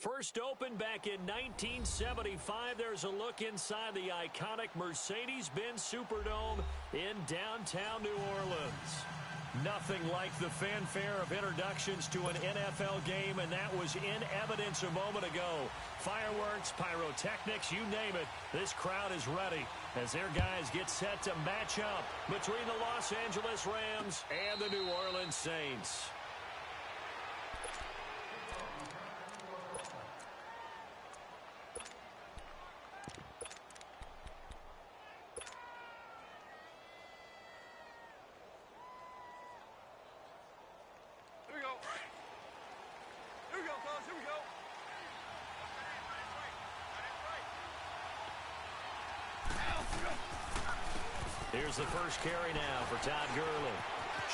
First opened back in 1975, there's a look inside the iconic Mercedes-Benz Superdome in downtown New Orleans. Nothing like the fanfare of introductions to an NFL game, and that was in evidence a moment ago. Fireworks, pyrotechnics, you name it, this crowd is ready as their guys get set to match up between the Los Angeles Rams and the New Orleans Saints. Here's the first carry now for Todd Gurley.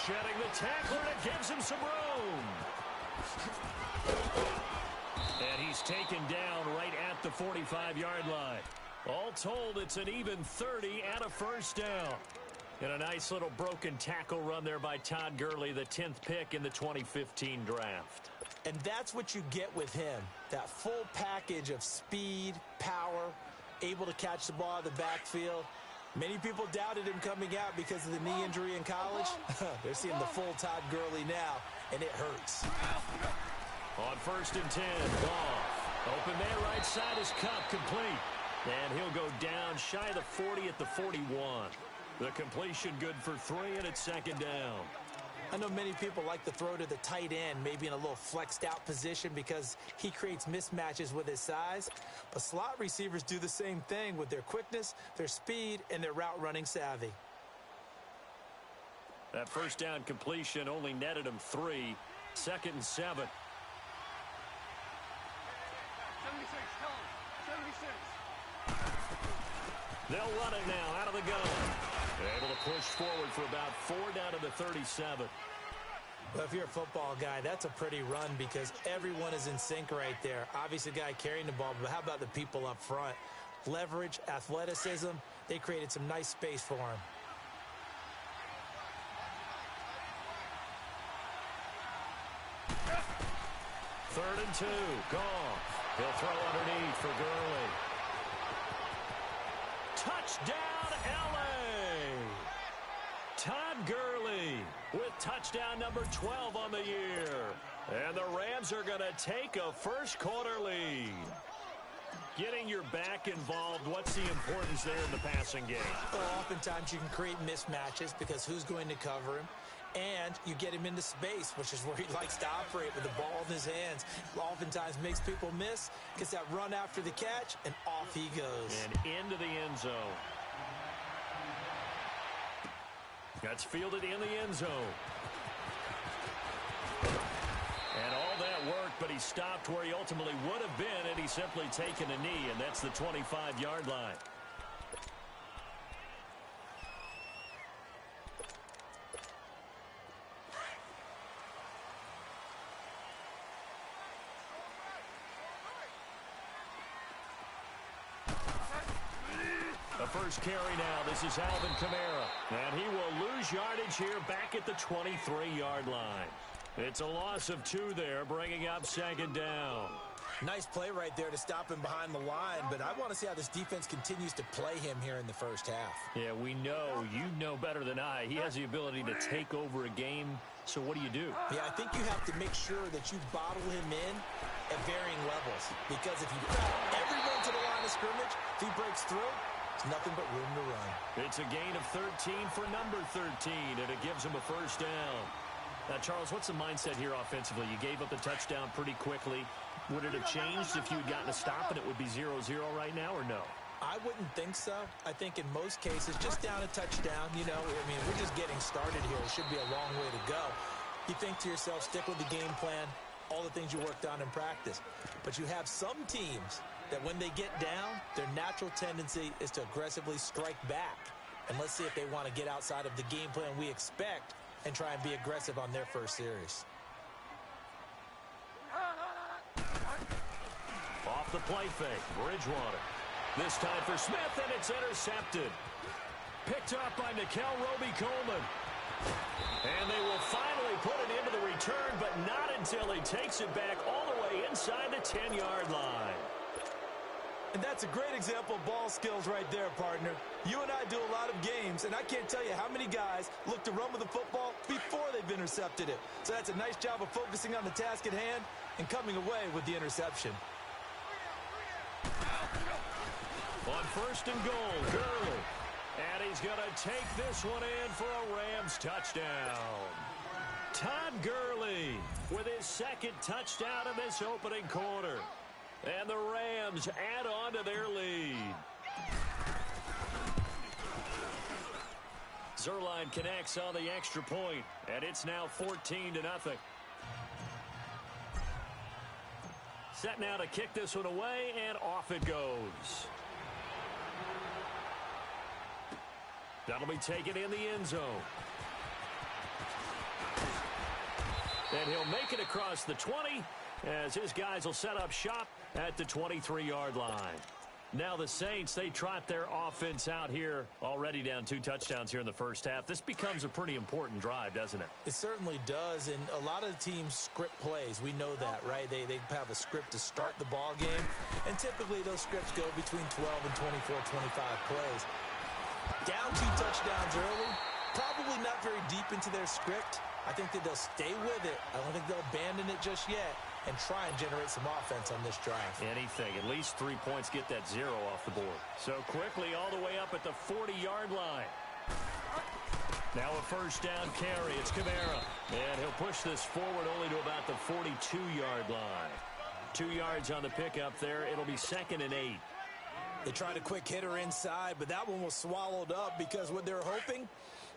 Shedding the tackler, and it gives him some room. And he's taken down right at the 45-yard line. All told, it's an even 30 and a first down. And a nice little broken tackle run there by Todd Gurley, the 10th pick in the 2015 draft. And that's what you get with him, that full package of speed, power, able to catch the ball out of the backfield. Many people doubted him coming out because of the knee injury in college. They're seeing the full Todd Gurley now, and it hurts. On 1st and 10, Goff. Open man right side is Cup, complete. And he'll go down shy of the 40 at the 41. The completion good for 3, and it's 2nd down. I know many people like to throw to the tight end, maybe in a little flexed out position because he creates mismatches with his size. But slot receivers do the same thing with their quickness, their speed, and their route running savvy. That first down completion only netted him 3. 2nd and 7. 76, tell him. 76. They'll run it now out of the gun. Able to push forward for about 4 down to the 37. Well, if you're a football guy, that's a pretty run because everyone is in sync right there. Obviously, the guy carrying the ball, but how about the people up front? Leverage, athleticism, they created some nice space for him. Third and 2, Goff. He'll throw underneath for Gurley. Touchdown, L.A. Todd Gurley with touchdown number 12 on the year. And the Rams are going to take a first quarter lead. Getting your back involved, what's the importance there in the passing game? Well, oftentimes you can create mismatches because who's going to cover him? And you get him into space, which is where he likes to operate with the ball in his hands. Oftentimes makes people miss, gets that run after the catch, and off he goes. And into the end zone. That's fielded in the end zone. And all that worked, but he stopped where he ultimately would have been, and he's simply taken a knee, and that's the 25-yard line. First carry now. This is Alvin Kamara. And he will lose yardage here back at the 23-yard line. It's a loss of 2 there, bringing up 2nd down. Nice play right there to stop him behind the line, but I want to see how this defense continues to play him here in the first half. Yeah, we know. You know better than I. He has the ability to take over a game, so what do you do? Yeah, I think you have to make sure that you bottle him in at varying levels, because if you crowd everyone to the line of scrimmage, if he breaks through, it's nothing but room to run. It's a gain of 13 for number 13, and it gives him a first down. Now, Charles, what's the mindset here offensively? You gave up the touchdown pretty quickly. Would it have changed if you had gotten a stop and it would be 0-0 right now, or no? I wouldn't think so. I think in most cases, just down a touchdown, you know, I mean, we're just getting started here. It should be a long way to go. You think to yourself, stick with the game plan, all the things you worked on in practice. But you have some teams that when they get down, their natural tendency is to aggressively strike back. And let's see if they want to get outside of the game plan we expect and try and be aggressive on their first series. Off the play fake, Bridgewater. This time for Smith, and it's intercepted. Picked up by Nikel Roby-Coleman. And they will finally put it into the return, but not until he takes it back all the way inside the 10-yard line. And that's a great example of ball skills right there, partner. You and I do a lot of games, and I can't tell you how many guys look to run with the football before they've intercepted it. So that's a nice job of focusing on the task at hand and coming away with the interception. On first and goal, Gurley. And he's going to take this one in for a Rams touchdown. Todd Gurley with his second touchdown in this opening quarter. And the Rams add on to their lead. Zerline connects on the extra point, and it's now 14-0. Set now to kick this one away, and off it goes. That'll be taken in the end zone. And he'll make it across the 20 as his guys will set up shop at the 23-yard line. Now the Saints, they trot their offense out here, already down 2 touchdowns here in the first half. This becomes a pretty important drive, doesn't it? It certainly does, and a lot of the teams script plays. We know that, right? They have a script to start the ball game, and typically those scripts go between 12 and 24, 25 plays. Down 2 touchdowns early, probably not very deep into their script. I think that they'll stay with it. I don't think they'll abandon it just yet and try and generate some offense on this drive. Anything. At least 3 points, get that 0 off the board. So quickly all the way up at the 40-yard line. Now a first down carry. It's Kamara. And he'll push this forward only to about the 42-yard line. 2 yards on the pickup there. It'll be 2nd and 8. They tried a quick hitter inside, but that one was swallowed up because what they're hoping,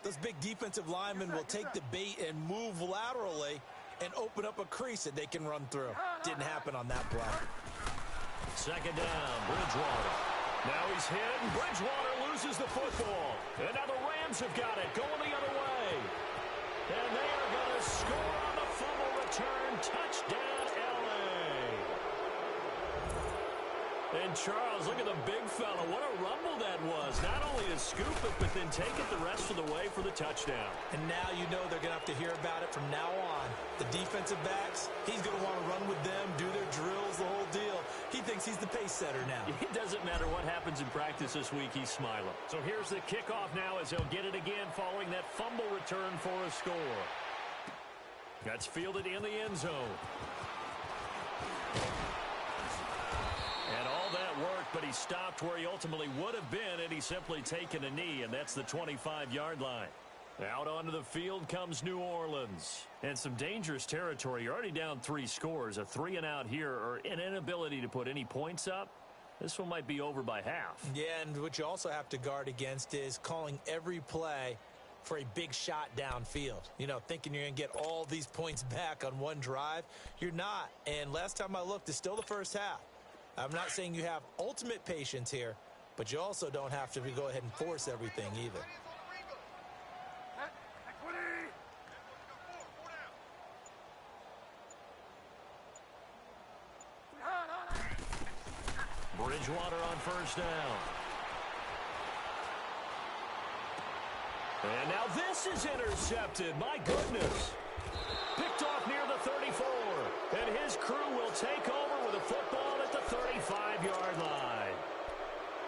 those big defensive linemen will take the bait and move laterally and open up a crease that they can run through. Didn't happen on that play. 2nd down, Bridgewater. Now he's hit, and Bridgewater loses the football. And now the Rams have got it, going the other way. And they are going to score on the fumble return. Touchdown, L.A. And Charles, look at the big fella. What a rumble that was. Not only to scoop it, but then take it the rest of the way for the touchdown. And now you know they're going to have to hear about it from now on. The defensive backs, he's going to want to run with them, do their drills, the whole deal. He thinks he's the pace setter now. It doesn't matter what happens in practice this week, he's smiling. So here's the kickoff now as he'll get it again following that fumble return for a score. That's fielded in the end zone. And all that worked, but he stopped where he ultimately would have been, and he's simply taken a knee, and that's the 25-yard line. Out onto the field comes New Orleans. And some dangerous territory. You're already down 3 scores. A 3-and-out here, or an inability to put any points up. This one might be over by half. Yeah, and what you also have to guard against is calling every play for a big shot downfield. You know, thinking you're going to get all these points back on one drive. You're not. And last time I looked, it's still the first half. I'm not saying you have ultimate patience here, but you also don't have to go ahead and force everything either. Bridgewater on first down. And now this is intercepted. My goodness. Picked off near the 34. And his crew will take over with a football at the 35-yard line.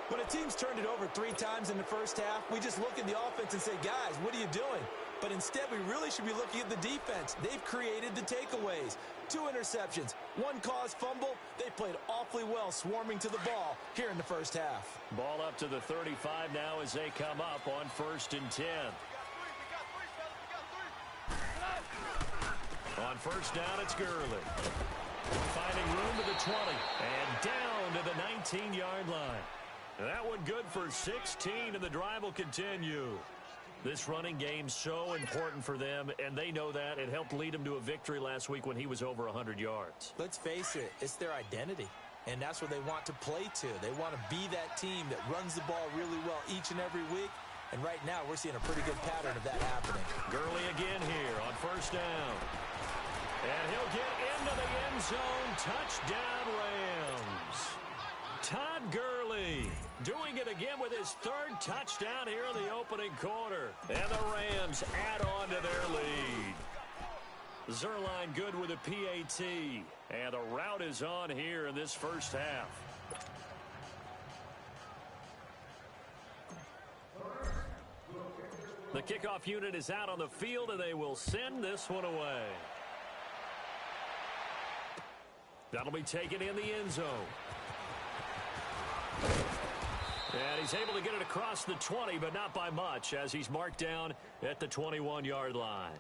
When a team's turned it over 3 times in the first half, we just look at the offense and say, guys, what are you doing? But instead, we really should be looking at the defense. They've created the takeaways. 2 interceptions, 1 caused fumble. They played awfully well swarming to the ball here in the first half. Ball up to the 35 now as they come up on 1st and 10. On first down, it's Gurley. Finding room to the 20 and down to the 19-yard line. That one good for 16, and the drive will continue. This running game's so important for them, and they know that. It helped lead them to a victory last week when he was over 100 yards. Let's face it, it's their identity, and that's what they want to play to. They want to be that team that runs the ball really well each and every week, and right now we're seeing a pretty good pattern of that happening. Gurley again here on first down. And he'll get into the end zone. Touchdown, Rams. Todd Gurley doing it again with his 3rd touchdown here in the opening quarter. And the Rams add on to their lead. Zerline good with a PAT. And the route is on here in this first half. The kickoff unit is out on the field, and they will send this one away. That'll be taken in the end zone. And he's able to get it across the 20, but not by much, as he's marked down at the 21-yard line.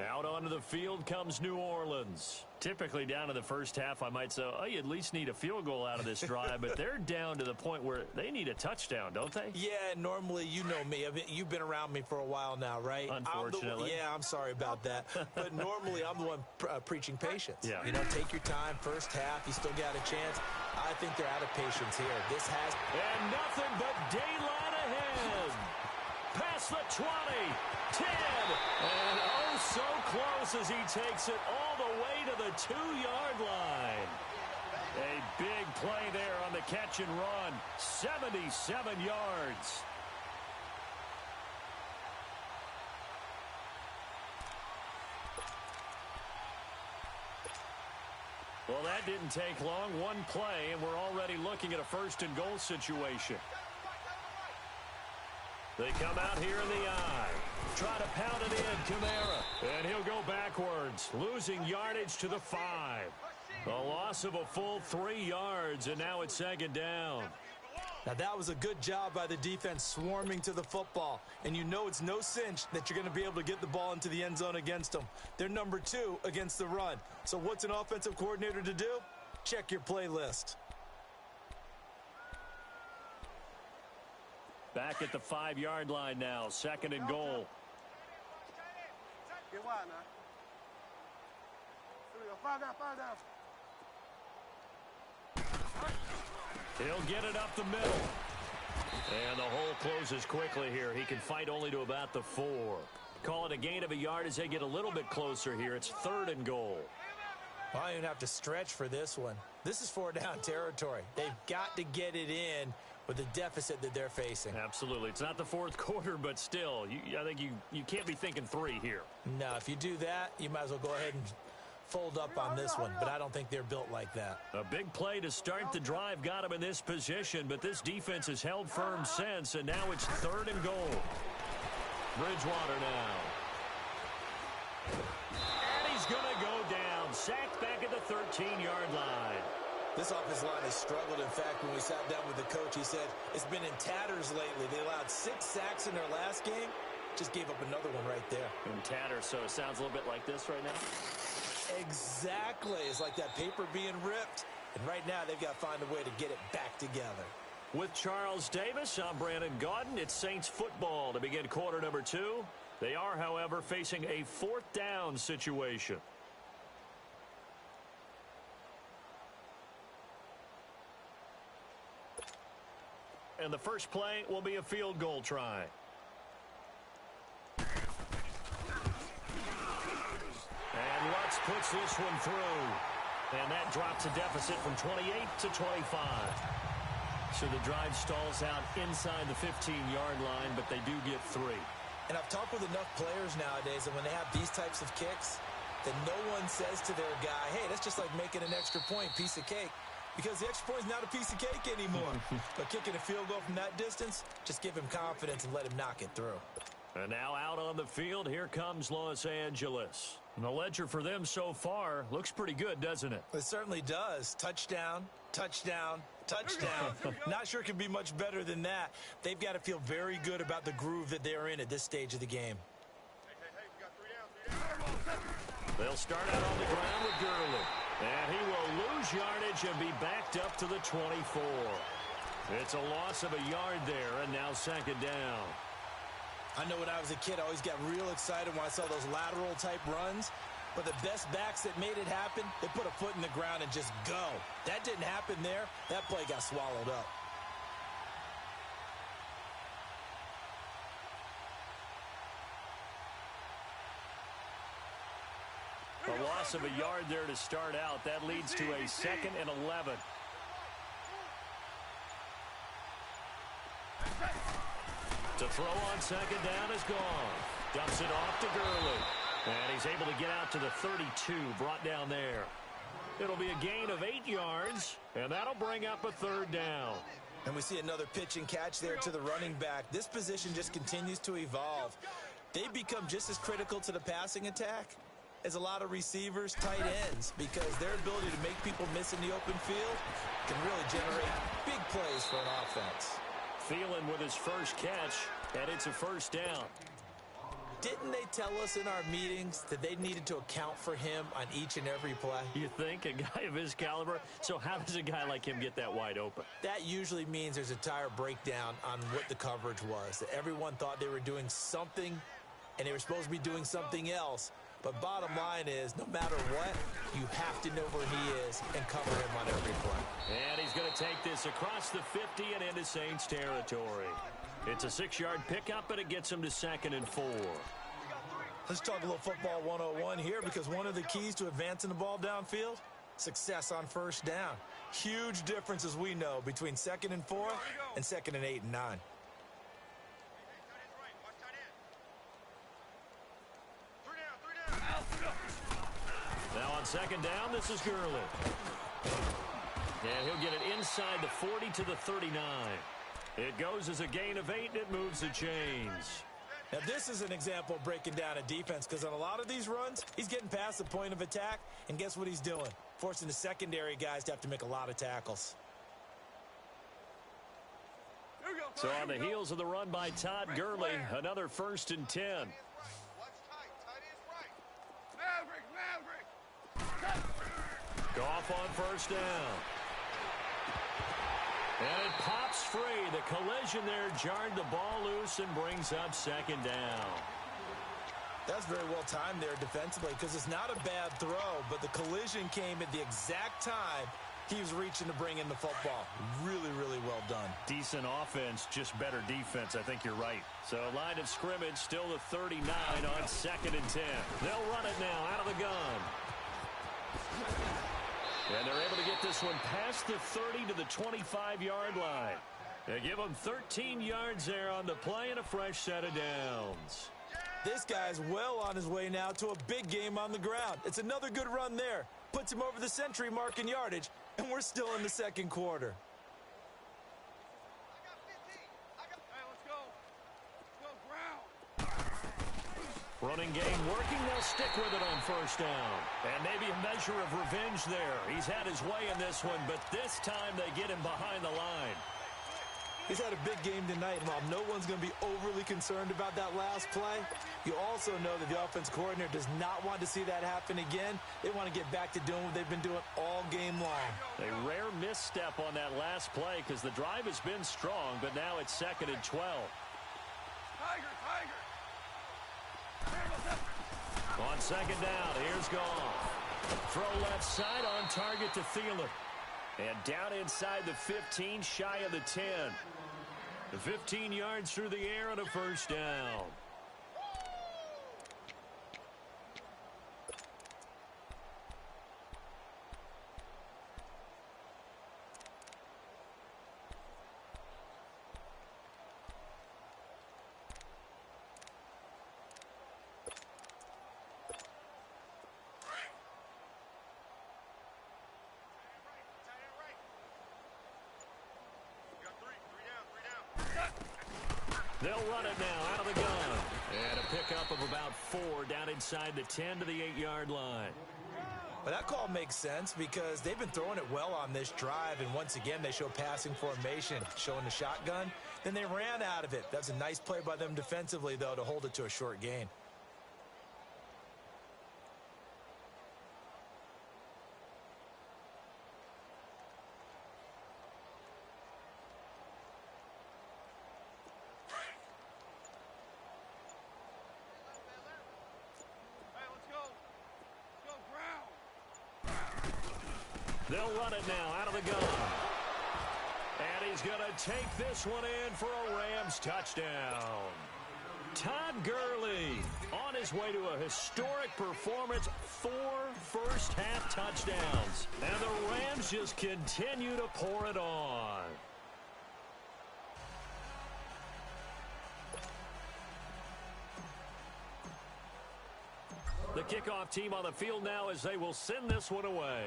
Out onto the field comes New Orleans. Typically down in the first half, I might say, oh, you at least need a field goal out of this drive, but they're down to the point where they need a touchdown, don't they? Yeah, normally, you know me. I mean, you've been around me for a while now, right? Unfortunately. I'm sorry about that. But normally, I'm the one preaching patience. Yeah. You know, take your time. First half, you still got a chance. I think they're out of patience here. This has... And nothing but daylight ahead. Past the 20, 10, and oh so close as he takes it all the way to the 2-yard line. A big play there on the catch and run. 77 yards. Well, that didn't take long. One play, and we're already looking at a first and goal situation. They come out here in the eye. Try to pound it in, Kamara. And he'll go backwards, losing yardage to the 5. A loss of a full 3 yards, and now it's second down. Now, that was a good job by the defense swarming to the football. And you know it's no cinch that you're going to be able to get the ball into the end zone against them. They're number 2 against the run. So what's an offensive coordinator to do? Check your playlist. Back at the 5-yard line now, second and goal. Get wide now. Here we go. Fire down. He'll get it up the middle. And the hole closes quickly here. He can fight only to about the 4. Call it a gain of a yard as they get a little bit closer here. It's third and goal. Well, I don't even have to stretch for this one. This is 4-down territory. They've got to get it in with the deficit that they're facing. Absolutely. It's not the fourth quarter, but still, I think you can't be thinking 3 here. No, if you do that, you might as well go ahead and fold up on this one, but I don't think they're built like that. A big play to start the drive got him in this position, but this defense has held firm since, and now it's third and goal. Bridgewater now. And he's going to go down. Sacked back at the 13-yard line. This offensive line has struggled. In fact, when we sat down with the coach, he said it's been in tatters lately. They allowed 6 sacks in their last game. Just gave up another one right there. In tatters, so it sounds a little bit like this right now. Exactly. It's like that paper being ripped. And right now, they've got to find a way to get it back together. With Charles Davis, I'm Brandon Gaudin. It's Saints football to begin quarter number 2. They are, however, facing a 4th down situation. And the first play will be a field goal try. And Lutz puts this one through. And that drops a deficit from 28 to 25. So the drive stalls out inside the 15-yard line, but they do get 3. And I've talked with enough players nowadays that when they have these types of kicks, that no one says to their guy, hey, that's just like making an extra point, piece of cake. Because the extra point is not a piece of cake anymore. But kicking a field goal from that distance, just give him confidence and let him knock it through. And now out on the field, here comes Los Angeles. And the ledger for them so far looks pretty good, doesn't it? It certainly does. Touchdown, touchdown, touchdown. Not sure it can be much better than that. They've got to feel very good about the groove that they're in at this stage of the game. Hey, we got 3 down. They'll start out on the ground with Gurley. And he will lose yardage and be backed up to the 24. It's a loss of a yard there, and now second down. I know when I was a kid, I always got real excited when I saw those lateral-type runs. But the best backs that made it happen, they put a foot in the ground and just go. That didn't happen there. That play got swallowed up. A loss of a yard there to start out. That leads to a 2nd and 11. To throw on second down is gone. Dumps it off to Gurley. And he's able to get out to the 32, brought down there. It'll be a gain of 8 yards, and that'll bring up a third down. And we see another pitch and catch there to the running back. This position just continues to evolve. They become just as critical to the passing attack as a lot of receivers, tight ends, because their ability to make people miss in the open field can really generate big plays for an offense. Thielen with his first catch, and it's a first down. Didn't they tell us in our meetings that they needed to account for him on each and every play? You think? A guy of his caliber? So how does a guy like him get that wide open? That usually means there's a tire breakdown on what the coverage was. That everyone thought they were doing something, and they were supposed to be doing something else. But bottom line is, no matter what, you have to know where he is and cover him on every play. And he's going to take this across the 50 and into Saints territory. It's a 6-yard pickup, and it gets him to 2nd and 4. Let's talk a little football 101 here, because one of the keys to advancing the ball downfield, success on first down. Huge difference, as we know, between 2nd and 4 and 2nd and 8 and 9. Now on 2nd down, this is Gurley. And he'll get it inside the 40 to the 39. It goes as a gain of 8, and it moves the chains. Now, this is an example of breaking down a defense, because on a lot of these runs, he's getting past the point of attack, and guess what he's doing? Forcing the secondary guys to have to make a lot of tackles. So on the heels of the run by Todd Gurley, another 1st and 10. Goff on first down. And it pops free. The collision there jarred the ball loose and brings up 2nd down. That's very well timed there defensively, because it's not a bad throw, but the collision came at the exact time he was reaching to bring in the football. Really, really well done. Decent offense, just better defense. I think you're right. So line of scrimmage, still the 39 on 2nd and 10. They'll run it now out of the gun. And they're able to get this one past the 30 to the 25-yard line. They give them 13 yards there on the play and a fresh set of downs. This guy's well on his way now to a big game on the ground. It's another good run there. Puts him over the century mark in yardage, and we're still in the 2nd quarter. Running game working. They'll stick with it on first down. And maybe a measure of revenge there. He's had his way in this one, but this time they get him behind the line. He's had a big game tonight, and while no one's going to be overly concerned about that last play, you also know that the offense coordinator does not want to see that happen again. They want to get back to doing what they've been doing all game long. A rare misstep on that last play, because the drive has been strong, but now it's 2nd and 12. On 2nd down, here's Goff. Throw left side on target to Thielen. And down inside the 15, shy of the 10. The 15 yards through the air and a first down. They'll run it now out of the gun. And a pickup of about 4 down inside the 10 to the 8-yard line. But that call makes sense, because they've been throwing it well on this drive, and once again they show passing formation, showing the shotgun. Then they ran out of it. That's a nice play by them defensively, though, to hold it to a short gain. They'll run it now out of the gun. And he's going to take this one in for a Rams touchdown. Todd Gurley on his way to a historic performance, 4 first-half touchdowns. And the Rams just continue to pour it on. The kickoff team on the field now as they will send this one away.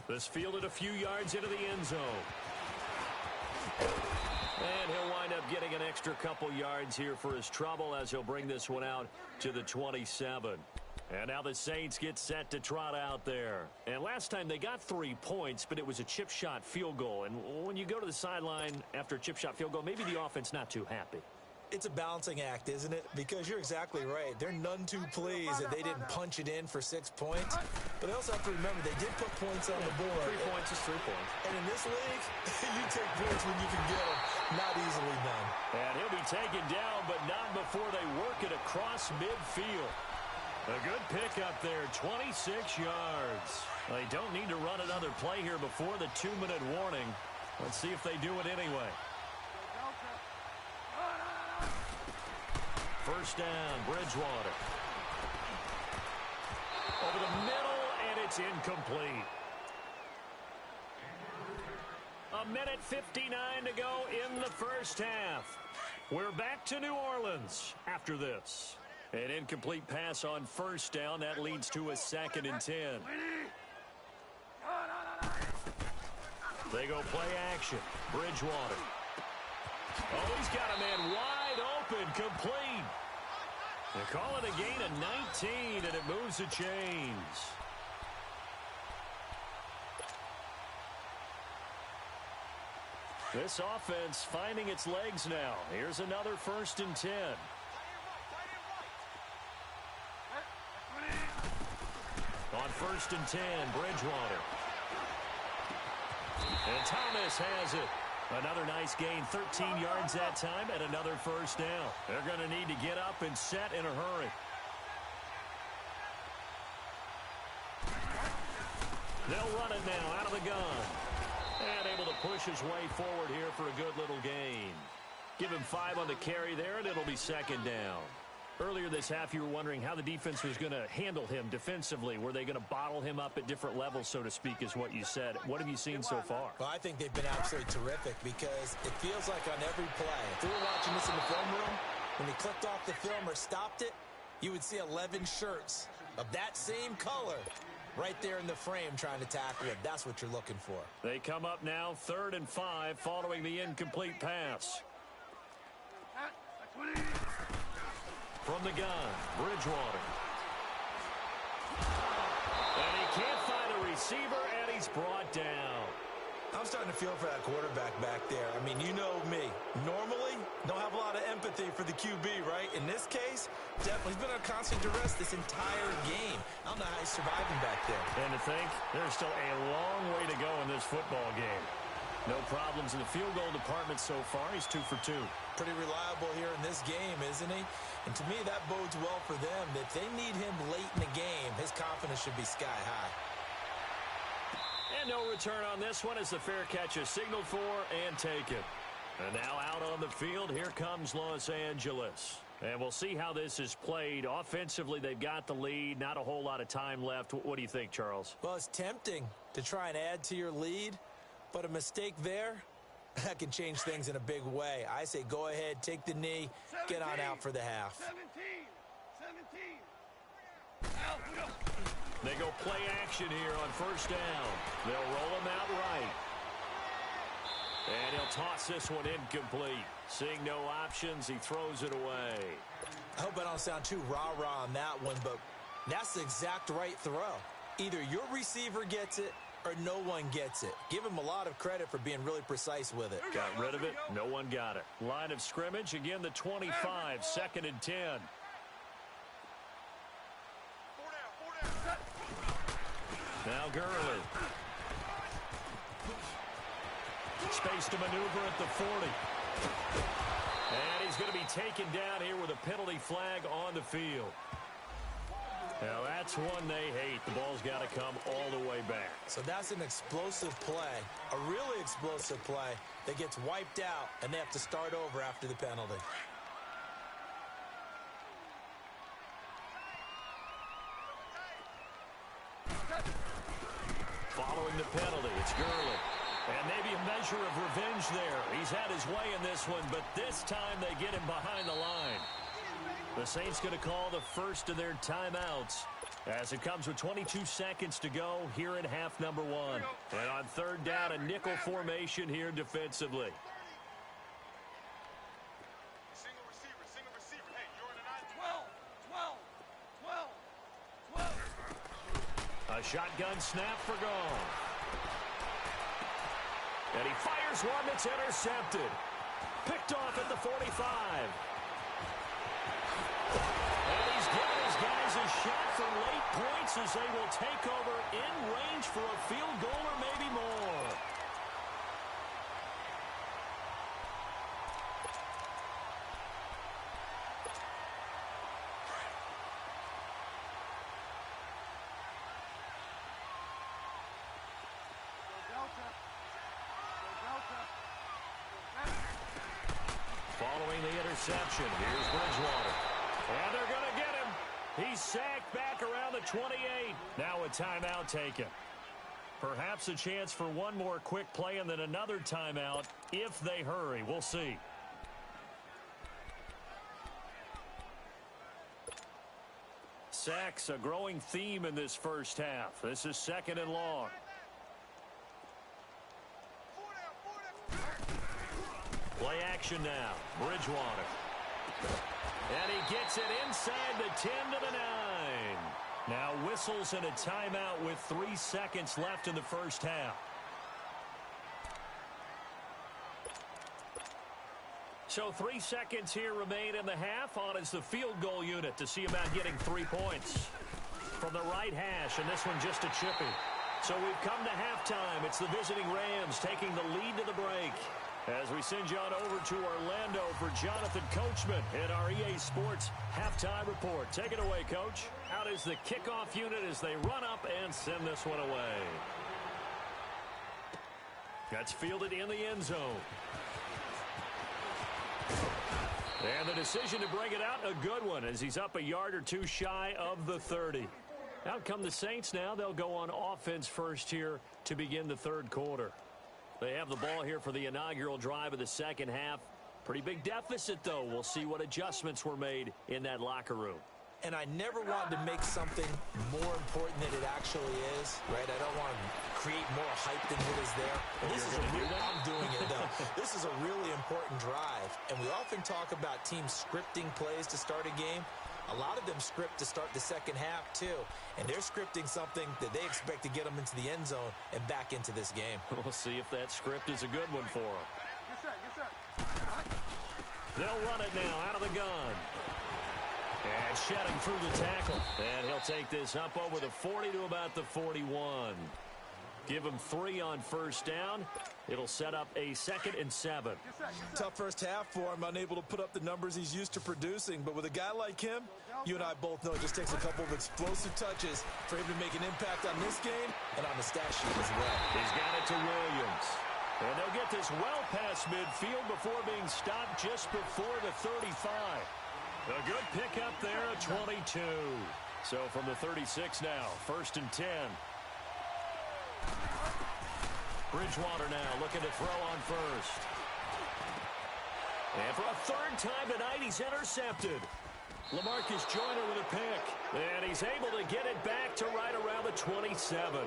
This fielded a few yards into the end zone. And he'll wind up getting an extra couple yards here for his trouble as he'll bring this one out to the 27. And now the Saints get set to trot out there. And last time they got 3 points, but it was a chip shot field goal. And when you go to the sideline after a chip shot field goal, maybe the offense not too happy. It's a balancing act, isn't it? Because you're exactly right. They're none too pleased that they didn't punch it in for 6 points. But they also have to remember they did put points on the board. 3 points is 3 points. And in this league, you take points when you can get them. Not easily done. And he'll be taken down, but not before they work it across midfield. A good pickup there, 26 yards. They don't need to run another play here before the 2-minute warning. Let's see if they do it anyway. First down, Bridgewater. Over the middle, and it's incomplete. 1:59 to go in the first half. We're back to New Orleans after this. An incomplete pass on first down. That leads to a 2nd and 10. They go play action. Bridgewater. Oh, he's got a man wide open, complete. They call it a gain of 19, and it moves the chains. This offense finding its legs now. Here's another 1st and 10. On 1st and 10, Bridgewater. And Thomas has it. Another nice gain, 13 yards that time, and another first down. They're going to need to get up and set in a hurry. They'll run it now out of the gun. And able to push his way forward here for a good little gain. Give him 5 on the carry there, and it'll be 2nd down. Earlier this half, you were wondering how the defense was going to handle him defensively. Were they going to bottle him up at different levels, so to speak, is what you said. What have you seen so far? Well, I think they've been absolutely terrific because it feels like on every play, if we were watching this in the film room, when he clicked off the film or stopped it, you would see 11 shirts of that same color right there in the frame trying to tackle him. That's what you're looking for. They come up now 3rd and 5 following the incomplete pass. From the gun, Bridgewater. And he can't find a receiver, and he's brought down. I'm starting to feel for that quarterback back there. I mean, you know me. Normally, don't have a lot of empathy for the QB, right? In this case, definitely he's been under constant duress this entire game. I don't know how he's surviving back there. And to think, there's still a long way to go in this football game. No problems in the field goal department so far. He's 2 for 2. Pretty reliable here in this game, isn't he? And to me, that bodes well for them. If they need him late in the game, his confidence should be sky high. And no return on this one as the fair catch is signaled for and taken. And now out on the field, here comes Los Angeles. And we'll see how this is played. Offensively, they've got the lead. Not a whole lot of time left. What do you think, Charles? Well, it's tempting to try and add to your lead, but a mistake there, that can change things in a big way. I say go ahead, take the knee, get on out for the half. 17. They go play action here on first down. They'll roll him out right. And he'll toss this one incomplete. Seeing no options, he throws it away. I hope I don't sound too rah-rah on that one, but that's the exact right throw. Either your receiver gets it or no one gets it. Give him a lot of credit for being really precise with it. Got rid of it. No one got it. Line of scrimmage, again, the 25, 2nd and 10. Now Gurley. Space to maneuver at the 40. And he's going to be taken down here with a penalty flag on the field. Now that's one they hate. The ball's got to come all the way back. So that's an explosive play, a really explosive play that gets wiped out, and they have to start over after the penalty. Following the penalty, it's Gurley. And maybe a measure of revenge there. He's had his way in this one, but this time they get him behind the line. The Saints going to call the first of their timeouts as it comes with 22 seconds to go here in half number one. And on third down, a nickel formation here defensively. Single receiver. Hey, you're in a 9. 12. A shotgun snap for Goin. And he fires one that's intercepted. Picked off at the 45. And he's giving his guys a shot for late points as they will take over in range for a field goal or maybe more. Following the interception, here's Bridgewater. And they're going to get him. He's sacked back around the 28. Now a timeout taken. Perhaps a chance for one more quick play and then another timeout if they hurry. We'll see. Sacks, a growing theme in this first half. This is second and long. Play action now. Bridgewater. And he gets it inside the 10 to the 9. Now whistles and a timeout with 3 seconds left in the first half. So 3 seconds here remain in the half. On is the field goal unit to see about getting 3 points. From the right hash, and this one just a chippy. So we've come to halftime. It's the visiting Rams taking the lead to the break. As we send you on over to Orlando for Jonathan Coachman in our EA Sports Halftime Report. Take it away, Coach. Out is the kickoff unit as they run up and send this one away. That's fielded in the end zone. And the decision to bring it out, a good one, as he's up a yard or two shy of the 30. Out come the Saints now. They'll go on offense first here to begin the third quarter. They have the ball here for the inaugural drive of the second half. Pretty big deficit, though. We'll see what adjustments were made in that locker room. And I never wanted to make something more important than it actually is, right? I don't want to create more hype than what is there. This is I'm doing it, though. This is a really important drive. And we often talk about teams scripting plays to start a game. A lot of them script to start the second half, too. And they're scripting something that they expect to get them into the end zone and back into this game. We'll see if that script is a good one for them. Yes, sir. Yes, sir. They'll run it now out of the gun. And shedding through the tackle. And he'll take this up over the 40 to about the 41. Give him 3 on first down. It'll set up a 2nd and 7. Yes, sir. Yes, sir. Tough first half for him, unable to put up the numbers he's used to producing. But with a guy like him, you and I both know it just takes a couple of explosive touches for him to make an impact on this game and on the stat sheet as well. He's got it to Williams. And they'll get this well past midfield before being stopped just before the 35. A good pickup there at 22. So from the 36 now, 1st and 10. Bridgewater now looking to throw on first. And for a 3rd time tonight, he's intercepted. LaMarcus Joyner with a pick. And he's able to get it back to right around the 27.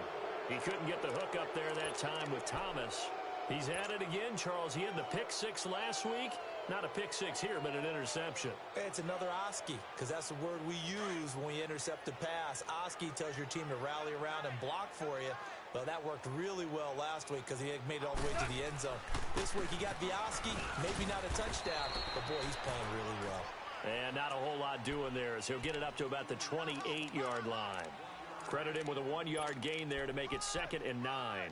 He couldn't get the hook up there that time with Thomas. He's at it again, Charles. He had the pick 6 last week. Not a pick 6 here, but an interception. It's another Oski, because that's the word we use when we intercept a pass. Oski tells your team to rally around and block for you. Well, that worked really well last week because he had made it all the way to the end zone. This week he got the Oski, maybe not a touchdown, but boy, he's playing really well. And not a whole lot doing there as he'll get it up to about the 28-yard line. Credit him with a 1-yard gain there to make it 2nd and 9.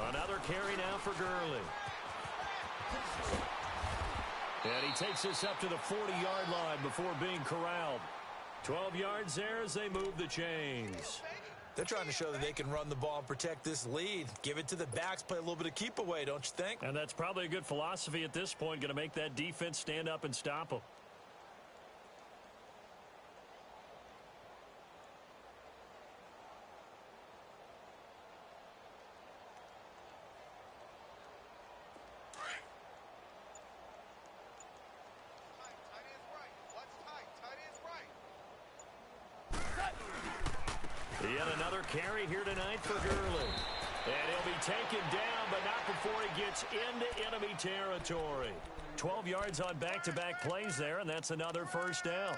Another carry now for Gurley. And he takes this up to the 40-yard line before being corralled. 12 yards there as they move the chains. They're trying to show that they can run the ball and protect this lead. Give it to the backs, play a little bit of keep away, don't you think? And that's probably a good philosophy at this point, going to make that defense stand up and stop them. Yet another carry here tonight for Gurley. And he'll be taken down, but not before he gets into enemy territory. 12 yards on back-to-back plays there, and that's another first down.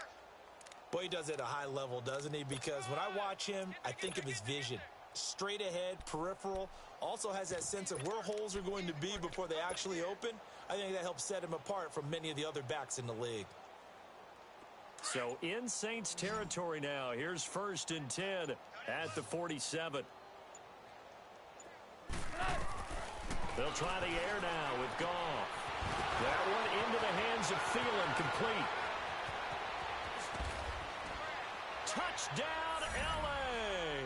Boy, he does it at a high level, doesn't he? Because when I watch him, I think of his vision. Straight ahead, peripheral, also has that sense of where holes are going to be before they actually open. I think that helps set him apart from many of the other backs in the league. So in Saints territory now. Here's 1st and 10 at the 47. They'll try the air now with Goff. That one into the hands of Thielen, complete. Touchdown, L.A.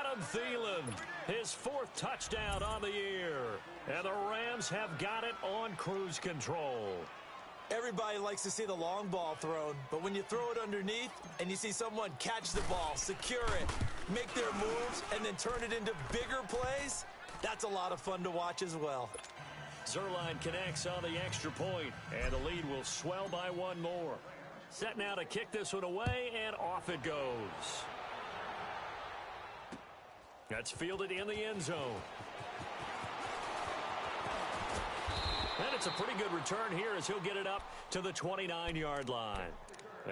Adam Thielen, his 4th touchdown on the year. And the Rams have got it on cruise control. Everybody likes to see the long ball thrown, but when you throw it underneath and you see someone catch the ball, secure it, make their moves, and then turn it into bigger plays, that's a lot of fun to watch as well. Zerline connects on the extra point, and the lead will swell by one more. Set now to kick this one away, and off it goes. That's fielded in the end zone. And it's a pretty good return here as he'll get it up to the 29-yard line.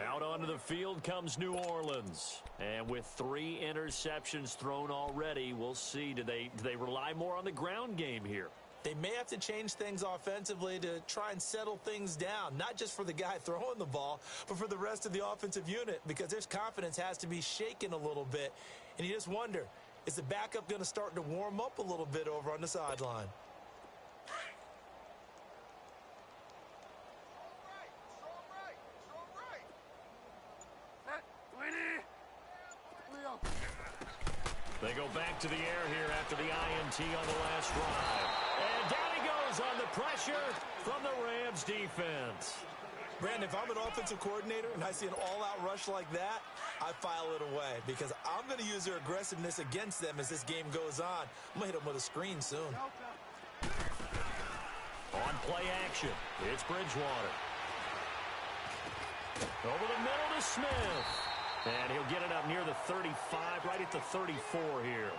Out onto the field comes New Orleans. And with 3 interceptions thrown already, we'll see. Do they rely more on the ground game here? They may have to change things offensively to try and settle things down, not just for the guy throwing the ball, but for the rest of the offensive unit, because their confidence has to be shaken a little bit. And you just wonder, is the backup going to start to warm up a little bit over on the sideline? They go back to the air here after the INT on the last drive. And down he goes on the pressure from the Rams defense. Brandon, if I'm an offensive coordinator and I see an all-out rush like that, I file it away because I'm going to use their aggressiveness against them as this game goes on. I'm going to hit them with a screen soon. On play action, it's Bridgewater. Over the middle to Smith. And he'll get it up near the 35, right at the 34 here.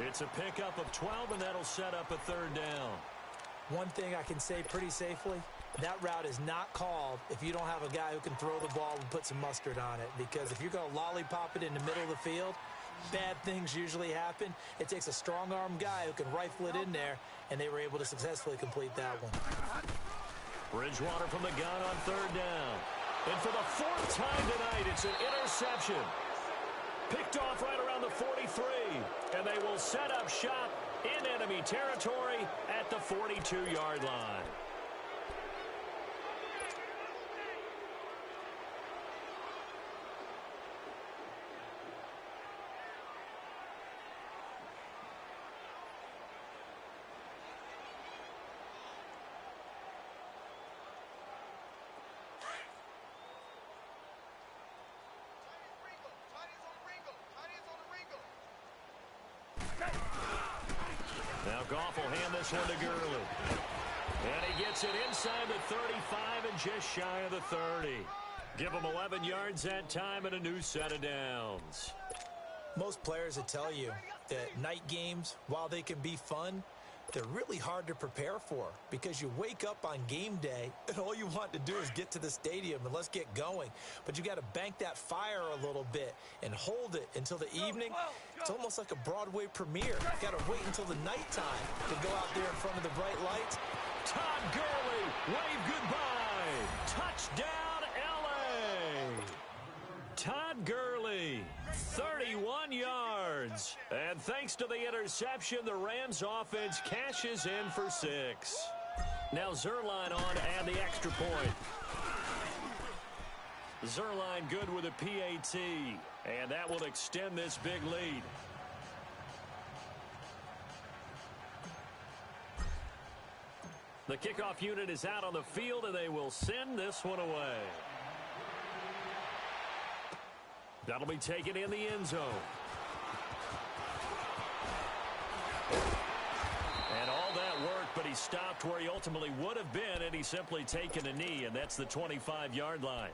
It's a pickup of 12, and that'll set up a 3rd down. One thing I can say pretty safely, that route is not called if you don't have a guy who can throw the ball and put some mustard on it. Because if you're going to lollipop it in the middle of the field, bad things usually happen. It takes a strong-arm guy who can rifle it in there, and they were able to successfully complete that one. Bridgewater from the gun on 3rd down. And for the 4th time tonight, it's an interception. Picked off right around the 43. And they will set up shop in enemy territory at the 42-yard line. Now Goff will hand this one to Gurley. And he gets it inside the 35 and just shy of the 30. Give him 11 yards that time and a new set of downs. Most players would tell you that night games, while they can be fun, they're really hard to prepare for because you wake up on game day and all you want to do is get to the stadium and let's get going. But you got to bank that fire a little bit and hold it until the evening. It's almost like a Broadway premiere. You got to wait until the nighttime to go out there in front of the bright lights. Todd Gurley, wave goodbye. Touchdown, L.A. Todd Gurley, 31 yards. And thanks to the interception, the Rams offense cashes in for 6. Now Zerline on to add the extra point. Zerline good with a PAT, and that will extend this big lead. The kickoff unit is out on the field, and they will send this one away. That'll be taken in the end zone. And all that work, but he stopped where he ultimately would have been, and he's simply taken a knee, and that's the 25-yard line.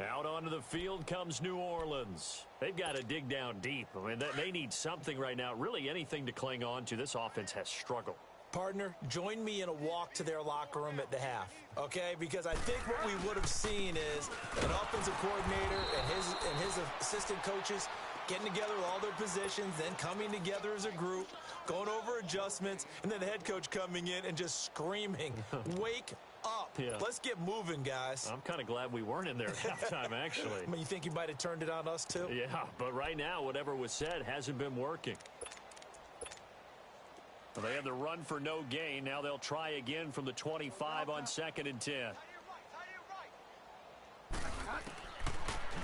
Out onto the field comes New Orleans. They've got to dig down deep. I mean, they need something right now, really anything to cling on to. This offense has struggled. Partner, join me in a walk to their locker room at the half, okay? Because I think what we would have seen is an offensive coordinator and his assistant coaches getting together with all their positions, then coming together as a group, going over adjustments, and then the head coach coming in and just screaming, wake up. Yeah. Let's get moving, guys. I'm kind of glad we weren't in there at halftime, actually. I mean, you think you might have turned it on us, too? Yeah, but right now, whatever was said hasn't been working. Well, they had the run for no gain. Now they'll try again from the 25 on 2nd and 10.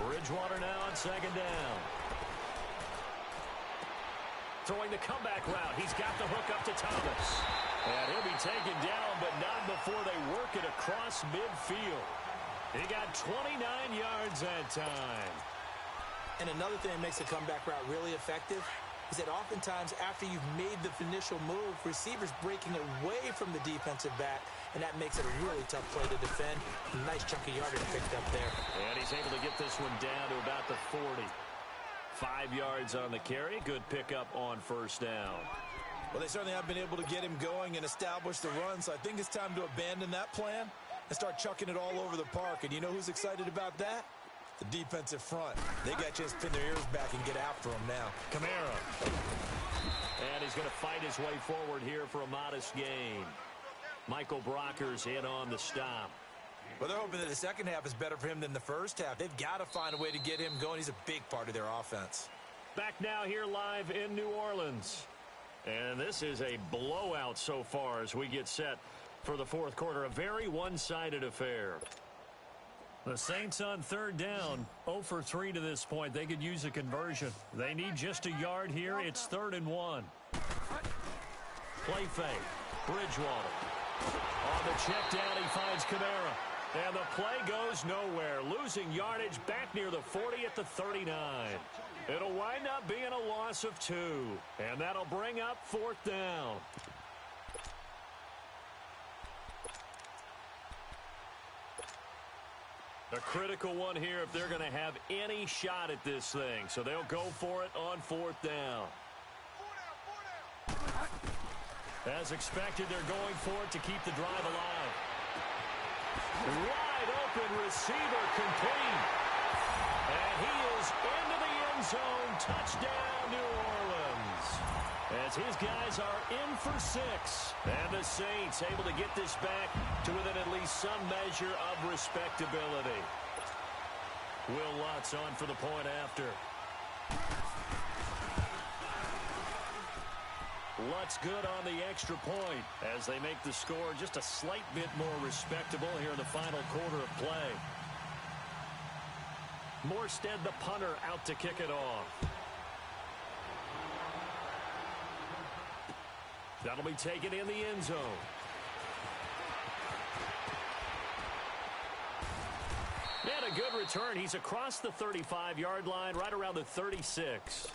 Bridgewater now on 2nd down. Throwing the comeback route. He's got the hook up to Thomas. And he'll be taken down, but not before they work it across midfield. He got 29 yards that time. And another thing that makes the comeback route really effective is that oftentimes after you've made the initial move, receivers breaking away from the defensive back, and that makes it a really tough play to defend. Nice chunk of yardage picked up there. And he's able to get this one down to about the 40. 5 yards on the carry. Good pickup on 1st down. Well, they certainly have been able to get him going and establish the run, so I think it's time to abandon that plan and start chucking it all over the park. And you know who's excited about that? The defensive front. They got a chance to pin their ears back and get after him now. Kamara. And he's going to fight his way forward here for a modest gain. Michael Brocker's in on the stop. Well, they're hoping that the second half is better for him than the first half. They've got to find a way to get him going. He's a big part of their offense. Back now here live in New Orleans. And this is a blowout so far as we get set for the 4th quarter. A very one-sided affair. The Saints on 3rd down, 0 for 3 to this point. They could use a conversion. They need just a yard here. It's 3rd and 1. Play fake. Bridgewater. On the check down, he finds Kamara. And the play goes nowhere. Losing yardage back near the 40 at the 39. It'll wind up being a loss of 2. And that'll bring up 4th down. A critical one here if they're going to have any shot at this thing. So they'll go for it on 4th down. As expected, they're going for it to keep the drive alive. Wide open receiver complete. And he is into the end zone. Touchdown, New Orleans. As his guys are in for 6. And the Saints able to get this back to within at least some measure of respectability. Will Lutz on for the point after. Lutz good on the extra point as they make the score just a slight bit more respectable here in the final quarter of play. Morstead, the punter, out to kick it off. That'll be taken in the end zone. And a good return. He's across the 35-yard line, right around the 36.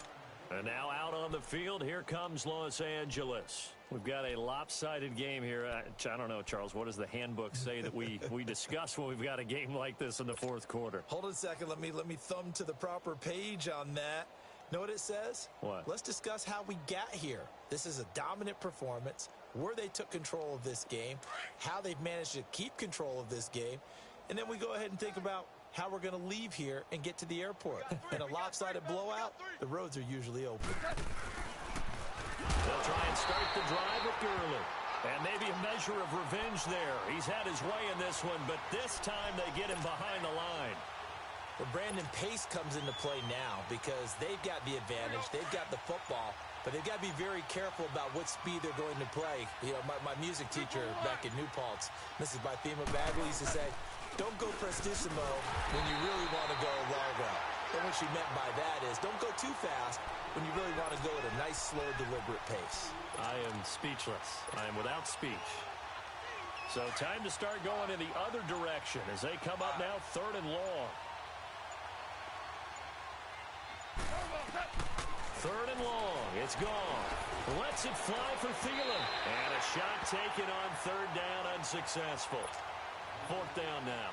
And now out on the field, here comes Los Angeles. We've got a lopsided game here. I don't know, Charles, what does the handbook say that we discuss when we've got a game like this in the 4th quarter? Hold on a second. Let me thumb to the proper page on that. Know what it says? What? Let's discuss how we got here. This is a dominant performance, where they took control of this game, how they've managed to keep control of this game, and then we go ahead and think about how we're going to leave here and get to the airport. In a lopsided blowout, the roads are usually open. They'll try and start the drive with Gurley. And maybe a measure of revenge there. He's had his way in this one, but this time they get him behind the line. Well, Brandon, pace comes into play now because they've got the advantage. They've got the football, but they've got to be very careful about what speed they're going to play. You know, my music teacher back in New Paltz, Mrs. Bythema Bagley, used to say, Don't go prestissimo when you really want to go largo. And what she meant by that is don't go too fast when you really want to go at a nice, slow, deliberate pace. I am speechless. I am without speech. So time to start going in the other direction as they come up now 3rd and long. 3rd and long. It's gone. Lets it fly for Thielen. And a shot taken on 3rd down, unsuccessful. 4th down now.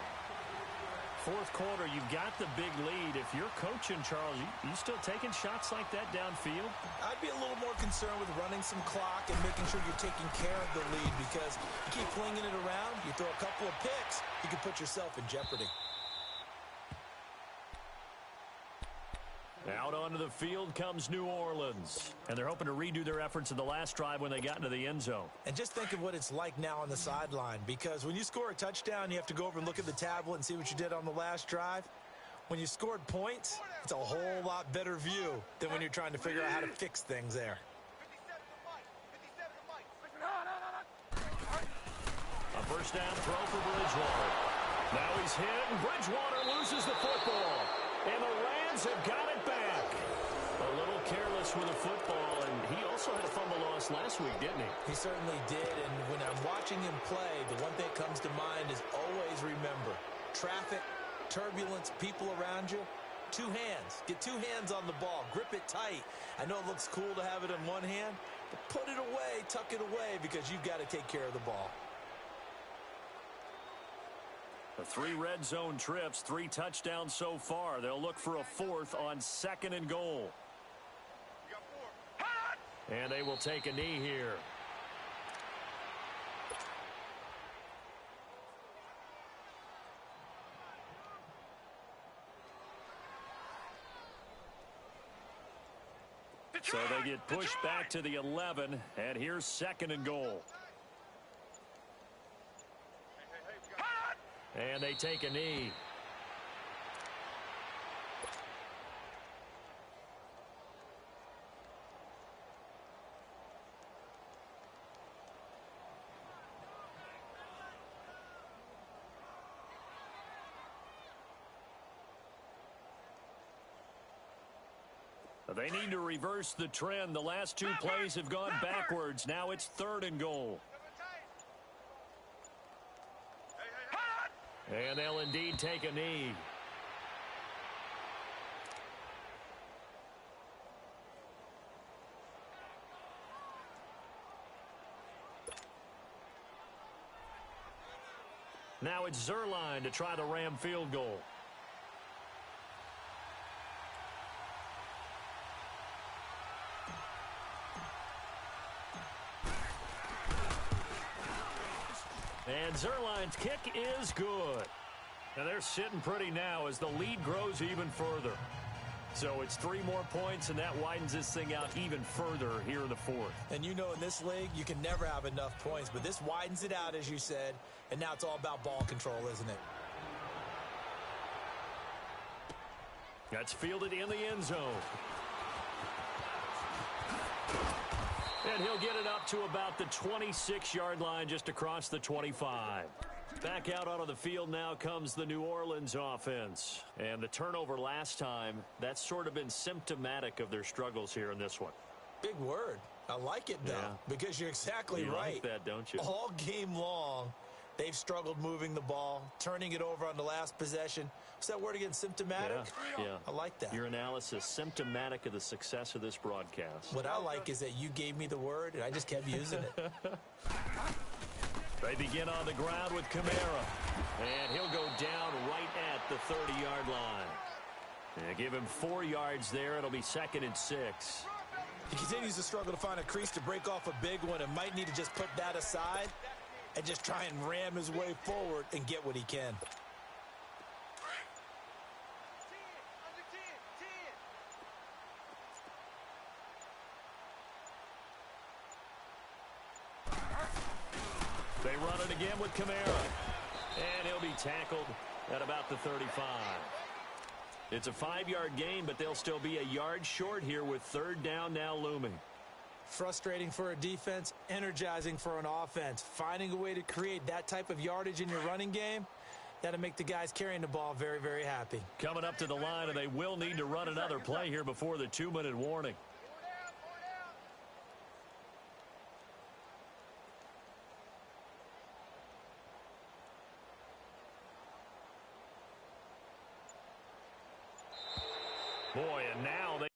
4th quarter, you've got the big lead. If you're coaching, Charles, you still taking shots like that downfield? I'd be a little more concerned with running some clock and making sure you're taking care of the lead, because you keep flinging it around, you throw a couple of picks, you can put yourself in jeopardy. Out onto the field comes New Orleans. And they're hoping to redo their efforts in the last drive when they got into the end zone. And just think of what it's like now on the sideline, because when you score a touchdown, you have to go over and look at the tablet and see what you did on the last drive. When you scored points, it's a whole lot better view than when you're trying to figure out how to fix things there. A first down throw for Bridgewater. Now he's hit, and Bridgewater loses the football. And the Rams have got it back. A little careless with the football, and he also had a fumble loss last week, didn't he? He certainly did, and when I'm watching him play, the one thing that comes to mind is always remember, traffic, turbulence, people around you, 2 hands. Get 2 hands on the ball. Grip it tight. I know it looks cool to have it in one hand, but put it away, tuck it away, because you've got to take care of the ball. The 3 red zone trips, 3 touchdowns so far. They'll look for a 4th on 2nd and goal. And they will take a knee here. So they get pushed back to the 11, and here's 2nd and goal. And they take a knee. They need to reverse the trend. The last 2 plays have gone backwards. Now it's 3rd and goal. And they'll indeed take a knee. Now it's Zerline to try the Ram field goal. And Zerline's kick is good. And they're sitting pretty now as the lead grows even further. So it's 3 more points, and that widens this thing out even further here in the 4th. And you know in this league, you can never have enough points, but this widens it out, as you said, and now it's all about ball control, isn't it? That's fielded in the end zone. And he'll get it up to about the 26-yard line, just across the 25. Back out onto the field now comes the New Orleans offense. And the turnover last time, that's sort of been symptomatic of their struggles here in this one. Big word. I like it, though, because you're exactly right. You like that, don't you? All game long, they've struggled moving the ball, turning it over on the last possession. What's that word again, symptomatic? Yeah. I like that. Your analysis, symptomatic of the success of this broadcast. What I like is that you gave me the word, and I just kept using it. They begin on the ground with Kamara. And he'll go down right at the 30-yard line. And give him 4 yards there. It'll be 2nd and 6. He continues to struggle to find a crease to break off a big one, and might need to just put that aside and just try and ram his way forward and get what he can. They run it again with Kamara. And he'll be tackled at about the 35. It's a 5-yard gain, but they'll still be a yard short here with 3rd down now looming. Frustrating for a defense, energizing for an offense. Finding a way to create that type of yardage in your running game, That'll make the guys carrying the ball very, very happy. Coming up to the line, and they will need to run another play here before the 2-minute warning. Boy, and now they